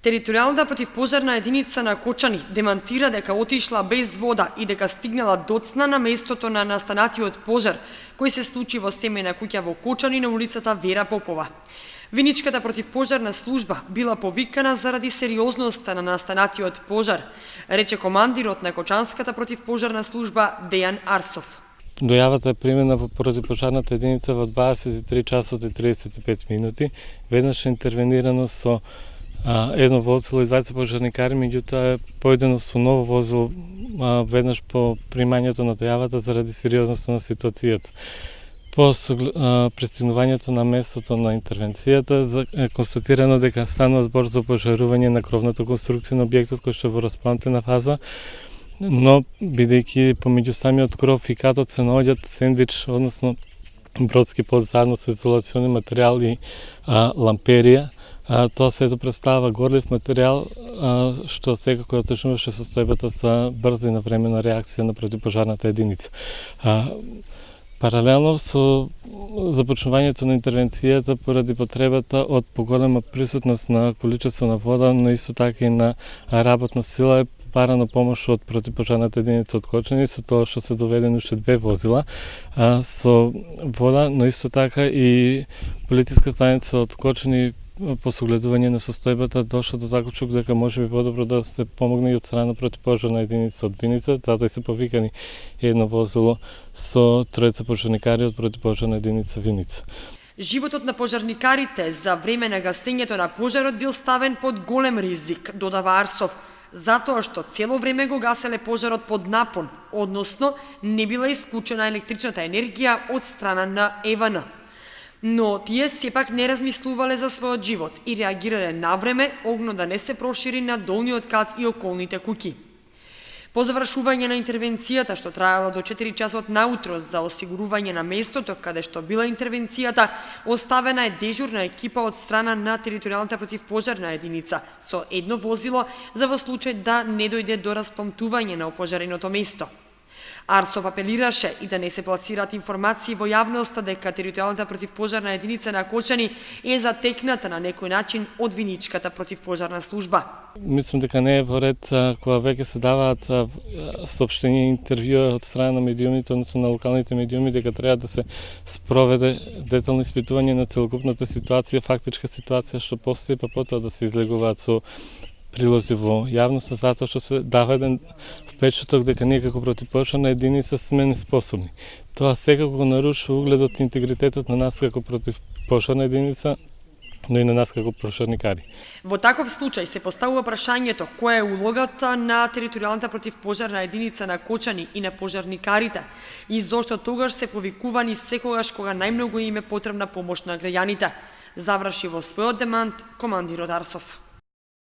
Територијалната противпожарна единица на Кочани демантира дека отишла без вода и дека стигнала доцна на местото на настанатиот пожар, кој се случи во семејна куќа во Кочани на улицата Вера Попова. Виничката противпожарна служба била повикана заради сериозноста на настанатиот пожар, рече командирот на Кочанската противпожарна служба Дејан Арсов. Дојавата е примена во противпожарната единица во 23 часот и 35 минути. Веднаш е интервенирано со едно возило и двајца пожарникари, меѓутоа е појдено со ново возило веднаш по примањето на дојавата заради сериозноста на ситуацијата. По пристигнувањето на местото на интервенцијата е констатирано дека станува збор за пожарување на кровната конструкција на објектот кој што е во расплантена фаза, но бидејќи помеѓу самиот кров и катот се наоѓаат сендвич, односно бродски под заедно со изолациони материјал и ламперија, тоа се представува горлив материјал, што секако отежнуваше состојбата за брза и навремена реакција на противпожарната единица. Паралелно со започнувањето на интервенцијата поради потребата од поголема присутност на количество на вода, но исто така и на работна сила е парано помош од противпожарната единица од Кочани, со тоа што се доведени уште 2 возила со вода, но исто така и полициска станица од Кочани по согледување на состојбата дошла до заклучок дека може би подобро да се помогне и од страна противпожарна единица од Виница, затоа се повикани едно возило со тројца пожарникари од противпожарна единица Виница. Животот на пожарникарите за време на гасењето на пожарот бил ставен под голем ризик, додава Арсов, затоа што цело време го гаселе пожарот под напон, односно не била исклучена електричната енергија од страна на ЕВН. Но тие сепак не размислувале за својот живот и реагирале навреме огно да не се прошири на долниот кат и околните куќи. По завршување на интервенцијата, што траела до 4 часот наутро за осигурување на местото каде што била интервенцијата, оставена е дежурна екипа од страна на територијалната противпожарна единица со едно возило за во случај да не дојде до распламтување на опожареното место. Арсов апелираше и да не се пласираат информации во јавноста дека територијалната противпожарна единица на Кочани е затекната на некој начин од Виничката противпожарна служба. Мислам дека не е во ред кога веќе се даваат соопштенија и интервјуа од страна на медиумите, односно на локалните медиуми, дека треба да се спроведе детално испитување на целокупната ситуација, фактичка ситуација што постои, па потоа да се излегуваат со прилози во јавноста, затоа што се дава еден впечаток дека ние како противпожарна единица сме неспособни. Тоа секако го нарушува угледот и интегритетот на нас како противпожарна единица, но и на нас како пожарникари. Во таков случај се поставува прашањето која е улогата на територијалната противпожарна единица на Кочани и на пожарникарите и зошто тогаш се повикувани секогаш кога најмногу им е потребна помош на граѓаните, заврши во својот демант командирот Арсов.